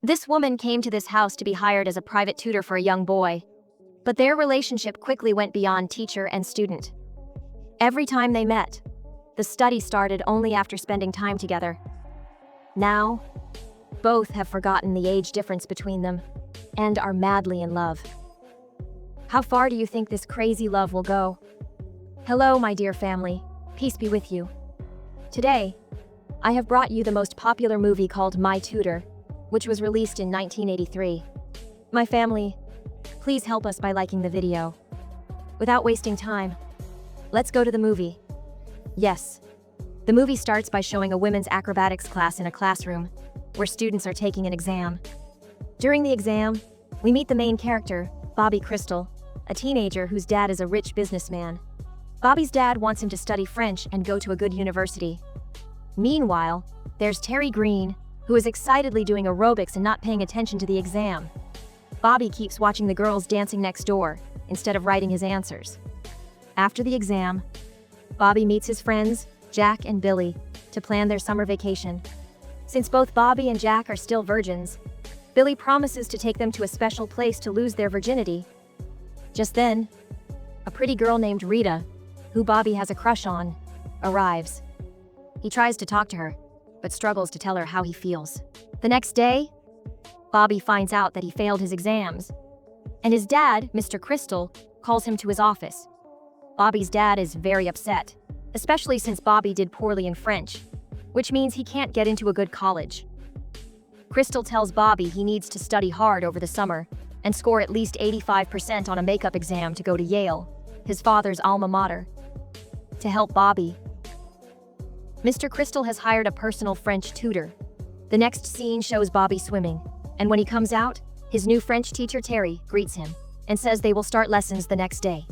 This woman came to this house to be hired as a private tutor for a young boy, but their relationship quickly went beyond teacher and student. Every time they met, the study started only after spending time together. Now, both have forgotten the age difference between them and are madly in love. How far do you think this crazy love will go? Hello, my dear family. Peace be with you. Today, I have brought you the most popular movie called My Tutor, which was released in 1983. My family, please help us by liking the video. Without wasting time, let's go to the movie. Yes, the movie starts by showing a women's acrobatics class in a classroom, where students are taking an exam. During the exam, we meet the main character, Bobby Crystal, a teenager whose dad is a rich businessman. Bobby's dad wants him to study French and go to a good university. Meanwhile, there's Terry Green, who is excitedly doing aerobics and not paying attention to the exam. Bobby keeps watching the girls dancing next door, instead of writing his answers. After the exam, Bobby meets his friends, Jack and Billy, to plan their summer vacation. Since both Bobby and Jack are still virgins, Billy promises to take them to a special place to lose their virginity. Just then, a pretty girl named Rita, who Bobby has a crush on, arrives. He tries to talk to her, but struggles to tell her how he feels. The next day, Bobby finds out that he failed his exams, and his dad, Mr. Crystal, calls him to his office. Bobby's dad is very upset, especially since Bobby did poorly in French, which means he can't get into a good college. Crystal tells Bobby he needs to study hard over the summer and score at least 85% on a makeup exam to go to Yale, his father's alma mater. To help Bobby, Mr. Crystal has hired a personal French tutor. The next scene shows Bobby swimming, and when he comes out, his new French teacher Terry greets him and says they will start lessons the next day.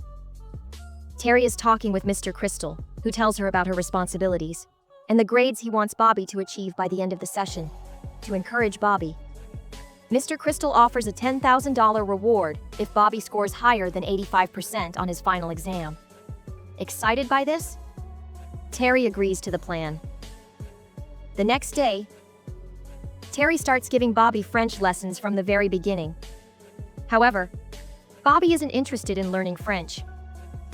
Terry is talking with Mr. Crystal, who tells her about her responsibilities and the grades he wants Bobby to achieve by the end of the session. To encourage Bobby, Mr. Crystal offers a $10,000 reward if Bobby scores higher than 85% on his final exam. Excited by this, Terry agrees to the plan. The next day, Terry starts giving Bobby French lessons from the very beginning. However, Bobby isn't interested in learning French.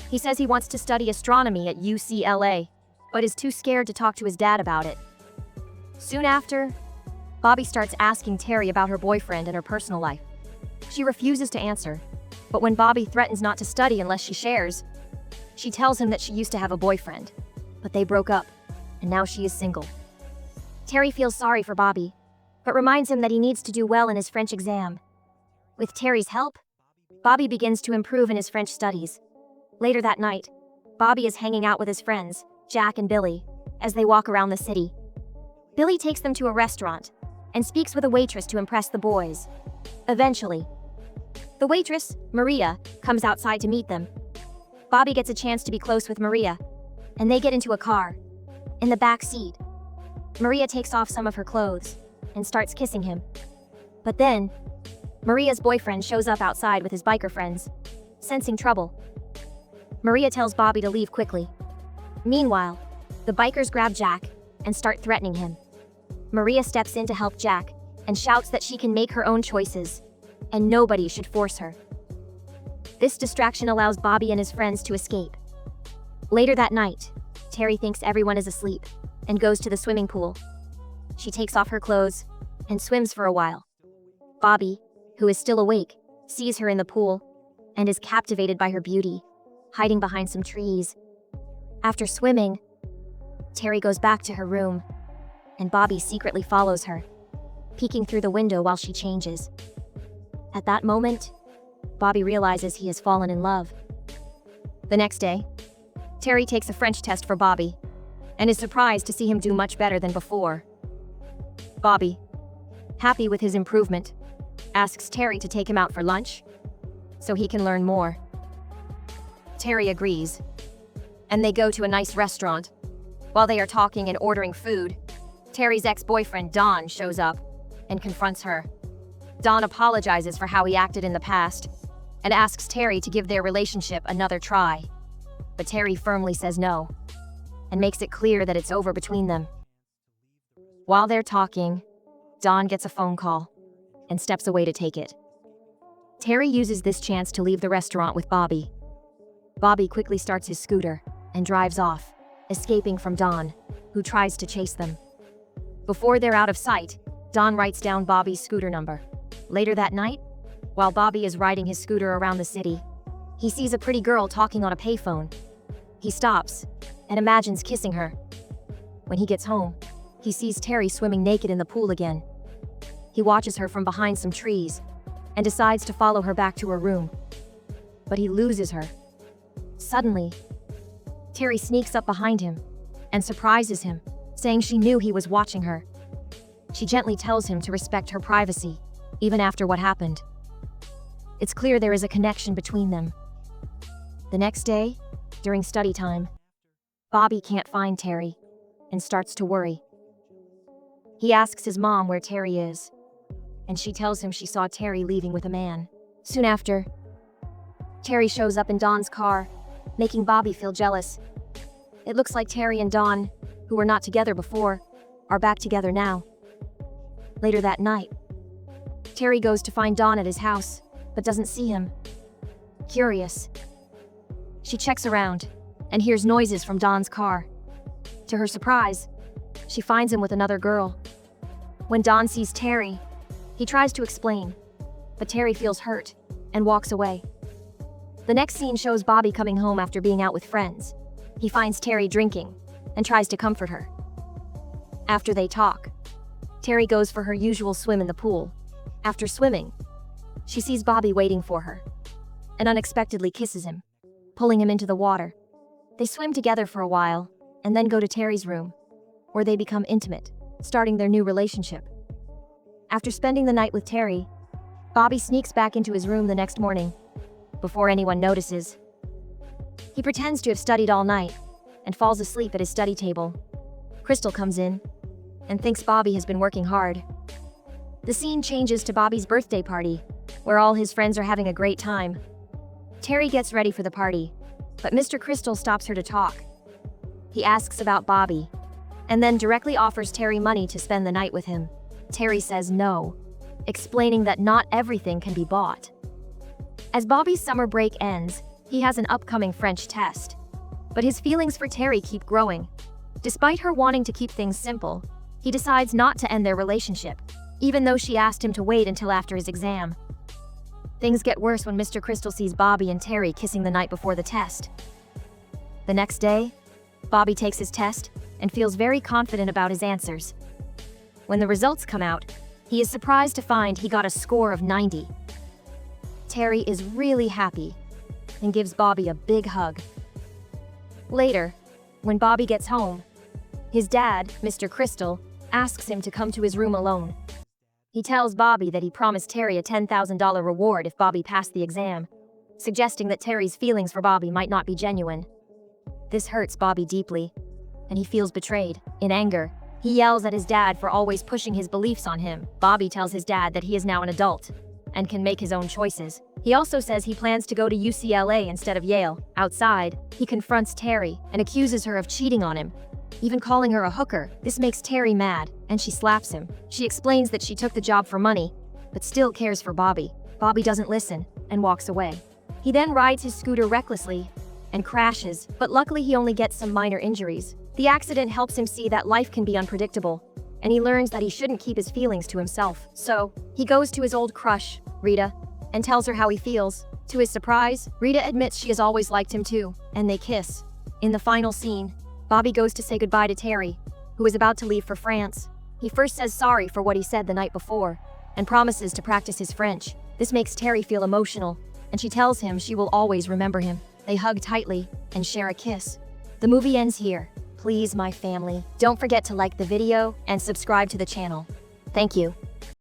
He says he wants to study astronomy at UCLA, but is too scared to talk to his dad about it. Soon after, Bobby starts asking Terry about her boyfriend and her personal life. She refuses to answer, but when Bobby threatens not to study unless she shares, she tells him that she used to have a boyfriend, but they broke up, and now she is single. Terry feels sorry for Bobby, but reminds him that he needs to do well in his French exam. With Terry's help, Bobby begins to improve in his French studies. Later that night, Bobby is hanging out with his friends, Jack and Billy, as they walk around the city. Billy takes them to a restaurant and speaks with a waitress to impress the boys. Eventually, the waitress, Maria, comes outside to meet them. Bobby gets a chance to be close with Maria, and they get into a car. In the back seat, Maria takes off some of her clothes and starts kissing him. But then, Maria's boyfriend shows up outside with his biker friends, sensing trouble. Maria tells Bobby to leave quickly. Meanwhile, the bikers grab Jack and start threatening him. Maria steps in to help Jack and shouts that she can make her own choices, and nobody should force her. This distraction allows Bobby and his friends to escape. Later that night, Terry thinks everyone is asleep and goes to the swimming pool. She takes off her clothes and swims for a while. Bobby, who is still awake, sees her in the pool and is captivated by her beauty, hiding behind some trees. After swimming, Terry goes back to her room, and Bobby secretly follows her, peeking through the window while she changes. At that moment, Bobby realizes he has fallen in love. The next day, Terry takes a French test for Bobby, and is surprised to see him do much better than before. Bobby, happy with his improvement, asks Terry to take him out for lunch, so he can learn more. Terry agrees, and they go to a nice restaurant. While they are talking and ordering food, Terry's ex-boyfriend Don shows up and confronts her. Don apologizes for how he acted in the past and asks Terry to give their relationship another try. But Terry firmly says no and makes it clear that it's over between them. While they're talking, Don gets a phone call. and steps away to take it. Terry uses this chance to leave the restaurant with Bobby. Bobby quickly starts his scooter and drives off, escaping from Don, who tries to chase them. Before they're out of sight, Don writes down Bobby's scooter number. Later that night, while Bobby is riding his scooter around the city, he sees a pretty girl talking on a payphone. He stops and imagines kissing her. When he gets home, he sees Terry swimming naked in the pool again. He watches her from behind some trees and decides to follow her back to her room. But he loses her. Suddenly, Terry sneaks up behind him and surprises him, saying she knew he was watching her. She gently tells him to respect her privacy, even after what happened. It's clear there is a connection between them. The next day, during study time, Bobby can't find Terry and starts to worry. He asks his mom where Terry is, and she tells him she saw Terry leaving with a man. Soon after, Terry shows up in Don's car, making Bobby feel jealous. It looks like Terry and Don, who were not together before, are back together now. Later that night, Terry goes to find Don at his house, but doesn't see him. Curious, she checks around and hears noises from Don's car. To her surprise, she finds him with another girl. When Don sees Terry, he tries to explain, but Terry feels hurt and walks away. The next scene shows Bobby coming home after being out with friends. He finds Terry drinking and tries to comfort her. After they talk, Terry goes for her usual swim in the pool. After swimming, she sees Bobby waiting for her and unexpectedly kisses him, pulling him into the water. They swim together for a while and then go to Terry's room, where they become intimate, starting their new relationship. After spending the night with Terry, Bobby sneaks back into his room the next morning, before anyone notices. He pretends to have studied all night and falls asleep at his study table. Crystal comes in and thinks Bobby has been working hard. The scene changes to Bobby's birthday party, where all his friends are having a great time. Terry gets ready for the party, but Mr. Crystal stops her to talk. He asks about Bobby, and then directly offers Terry money to spend the night with him. Terry says no, explaining that not everything can be bought. As Bobby's summer break ends, he has an upcoming French test. But his feelings for Terry keep growing. Despite her wanting to keep things simple, he decides not to end their relationship, even though she asked him to wait until after his exam. Things get worse when Mr. Crystal sees Bobby and Terry kissing the night before the test. The next day, Bobby takes his test and feels very confident about his answers. When the results come out, he is surprised to find he got a score of 90. Terry is really happy and gives Bobby a big hug. Later, when Bobby gets home, his dad, Mr. Crystal, asks him to come to his room alone. He tells Bobby that he promised Terry a $10,000 reward if Bobby passed the exam, suggesting that Terry's feelings for Bobby might not be genuine. This hurts Bobby deeply, and he feels betrayed. In anger, he yells at his dad for always pushing his beliefs on him. Bobby tells his dad that he is now an adult and can make his own choices. He also says he plans to go to UCLA instead of Yale. Outside, he confronts Terry and accuses her of cheating on him, even calling her a hooker. This makes Terry mad, and she slaps him. She explains that she took the job for money, but still cares for Bobby. Bobby doesn't listen and walks away. He then rides his scooter recklessly and crashes, but luckily he only gets some minor injuries. The accident helps him see that life can be unpredictable, and he learns that he shouldn't keep his feelings to himself. So, he goes to his old crush, Rita, and tells her how he feels. To his surprise, Rita admits she has always liked him too, and they kiss. In the final scene, Bobby goes to say goodbye to Terry, who is about to leave for France. He first says sorry for what he said the night before, and promises to practice his French. This makes Terry feel emotional, and she tells him she will always remember him. They hug tightly and share a kiss. The movie ends here. Please, my family, don't forget to like the video and subscribe to the channel. Thank you.